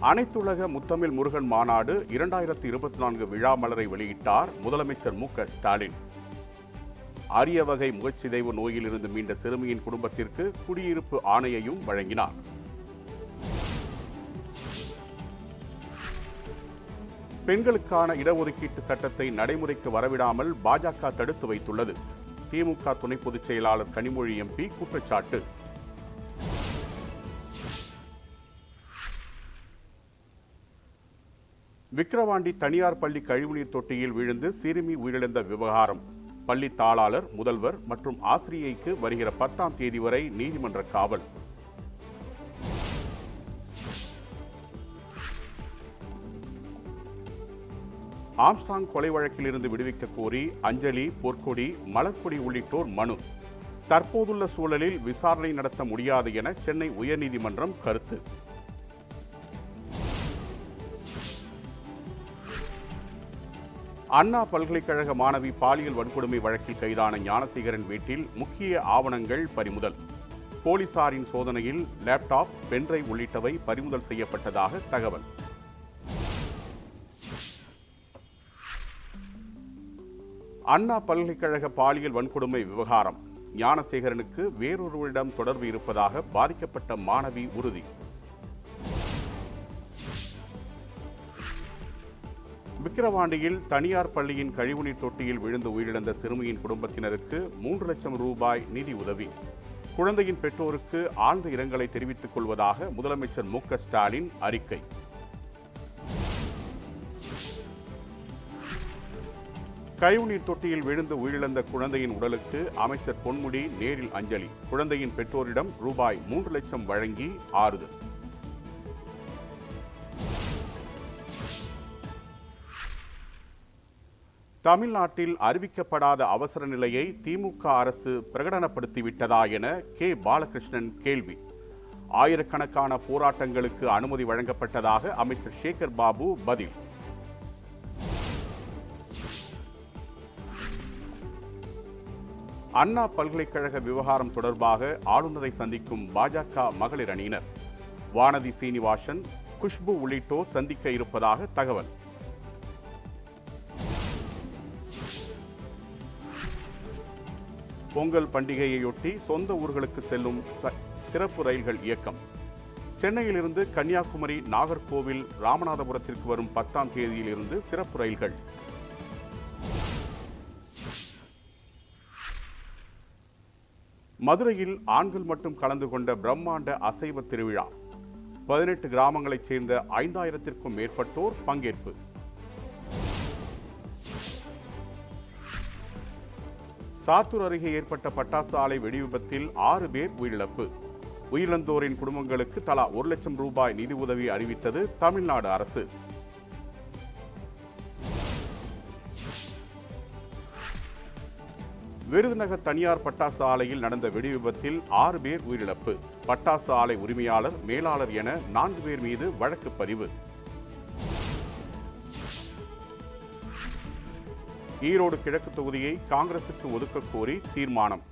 அனைத்துலக முத்தமிழ் முருகன் மாநாடு 2024 விழா மலரை வெளியிட்டார் முதலமைச்சர் மு.க.ஸ்டாலின். அரிய வகை முகச்சிதைவு நோயிலிருந்து மீண்ட சிறுமியின் குடும்பத்திற்கு குடியிருப்பு ஆணையையும் வழங்கினார். பெண்களுக்கான இடஒதுக்கீட்டு சட்டத்தை நடைமுறைக்கு வரவிடாமல் பாஜக தடுத்து வைத்துள்ளது. திமுக துணை பொதுச் செயலாளர் கனிமொழி எம்பி குற்றச்சாட்டு. விக்கிரவாண்டி தனியார் பள்ளி கழிவுநீர் தொட்டியில் விழுந்து சிறுமி உயிரிழந்த விவகாரம். பள்ளி தாளாளர், முதல்வர் மற்றும் ஆசிரியைக்கு வருகிற 10ஆம் தேதி வரை நீதிமன்ற காவல். ஆம்ஸ்ட்ராங் கொலை வழக்கில் இருந்து விடுவிக்க கோரி அஞ்சலி, பொற்கொடி, மலர்கொடி உள்ளிட்டோர் மனு. தற்போதுள்ள சூழலில் விசாரணை நடத்த முடியாது என சென்னை உயர்நீதிமன்றம் கருத்து. அண்ணா பல்கலைக்கழக மாணவி பாலியல் வன்கொடுமை வழக்கில் கைதான ஞானசேகரன் வீட்டில் முக்கிய ஆவணங்கள் பறிமுதல். போலீசாரின் சோதனையில் லேப்டாப், பென்டிரைவ் உள்ளிட்டவை பறிமுதல் செய்யப்பட்டதாக தகவல். அண்ணா பல்கலைக்கழக பாலியல் வன்கொடுமை விவகாரம். ஞானசேகரனுக்கு வேறொருவரிடம் தொடர்பு இருப்பதாக பாதிக்கப்பட்ட மாணவி உறுதி. விக்கிரவாண்டியில் தனியார் பள்ளியின் கழிவுநீர் தொட்டியில் விழுந்து உயிரிழந்த சிறுமியின் குடும்பத்தினருக்கு 3 லட்சம் ரூபாய் நிதி உதவி. குழந்தையின் பெற்றோருக்கு ஆழ்ந்த இரங்கலை தெரிவித்துக் கொள்வதாக முதலமைச்சர் மு.க.ஸ்டாலின் அறிக்கை. கழிவுநீர் தொட்டியில் விழுந்து உயிரிழந்த குழந்தையின் உடலுக்கு அமைச்சர் பொன்முடி நேரில் அஞ்சலி. குழந்தையின் பெற்றோரிடம் ரூபாய் 3 லட்சம் வழங்கி ஆறுதல். தமிழ்நாட்டில் அறிவிக்கப்படாத அவசர நிலையை திமுக அரசு பிரகடனப்படுத்திவிட்டதா என கே. பாலகிருஷ்ணன் கேள்வி. ஆயிரக்கணக்கான போராட்டங்களுக்கு அனுமதி வழங்கப்பட்டதாக அமைச்சர் சேகர் பாபு பதில். அண்ணா பல்கலைக்கழக விவகாரம் தொடர்பாக ஆளுநரை சந்திக்கும் பாஜக மகளிர் அணியினர். வானதி சீனிவாசன், குஷ்பு உள்ளிட்டோர் சந்திக்க இருப்பதாக தகவல். பொங்கல் பண்டிகையையொட்டி சொந்த ஊர்களுக்கு செல்லும் சிறப்பு ரயில்கள் இயக்கம். சென்னையிலிருந்து கன்னியாகுமரி, நாகர்கோவில், ராமநாதபுரத்திற்கு வரும் 10ஆம் தேதியிலிருந்து சிறப்பு ரயில்கள். மதுரையில் ஆண்கள் மட்டும் கலந்து கொண்ட பிரம்மாண்ட அசைவ திருவிழா. 18 கிராமங்களைச் சேர்ந்த 5000த்திற்கும் மேற்பட்டோர் பங்கேற்பு. சாத்தூர் அருகே ஏற்பட்ட பட்டாசு ஆலை வெடிவிபத்தில் 6 பேர் உயிரிழப்பு. உயிரிழந்தோரின் குடும்பங்களுக்கு தலா 1 லட்சம் ரூபாய் நிதி உதவி அறிவித்தது தமிழ்நாடு அரசு. விருதுநகர் தனியார் பட்டாசு ஆலையில் நடந்த வெடிவிபத்தில் 6 பேர் உயிரிழப்பு. பட்டாசு ஆலை உரிமையாளர், மேலாளர் என 4 பேர் மீது வழக்கு பதிவு. ஈரோடு கிழக்கு தொகுதியை காங்கிரசுக்கு ஒதுக்க கோரி தீர்மானம்.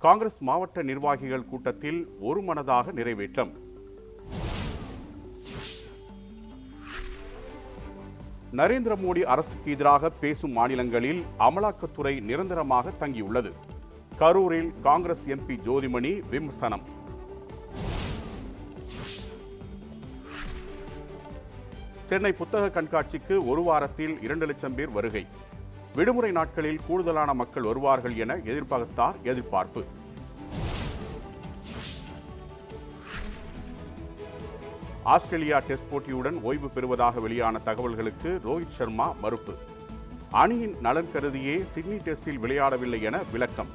காங்கிரஸ் மாவட்ட நிர்வாகிகள் கூட்டத்தில் ஒருமனதாக நிறைவேற்றம். நரேந்திர மோடி அரசுக்கு எதிராக பேசும் மாநிலங்களில் அமலாக்கத்துறை நிரந்தரமாக தங்கியுள்ளது. கரூரில் காங்கிரஸ் எம்பி ஜோதிமணி விமர்சனம். சென்னை புத்தக கண்காட்சிக்கு ஒரு வாரத்தில் 2 லட்சம் பேர் வருகை. விடுமுறை நாட்களில் கூடுதலான மக்கள் வருவார்கள் என எதிர்பார்ப்பு. ஆஸ்திரேலியா டெஸ்ட் போட்டியுடன் ஓய்வு பெறுவதாக வெளியான தகவல்களுக்கு ரோஹித் சர்மா மறுப்பு. அணியின் நலன் கருதியே சிட்னி டெஸ்டில் விளையாடவில்லை என விளக்கம்.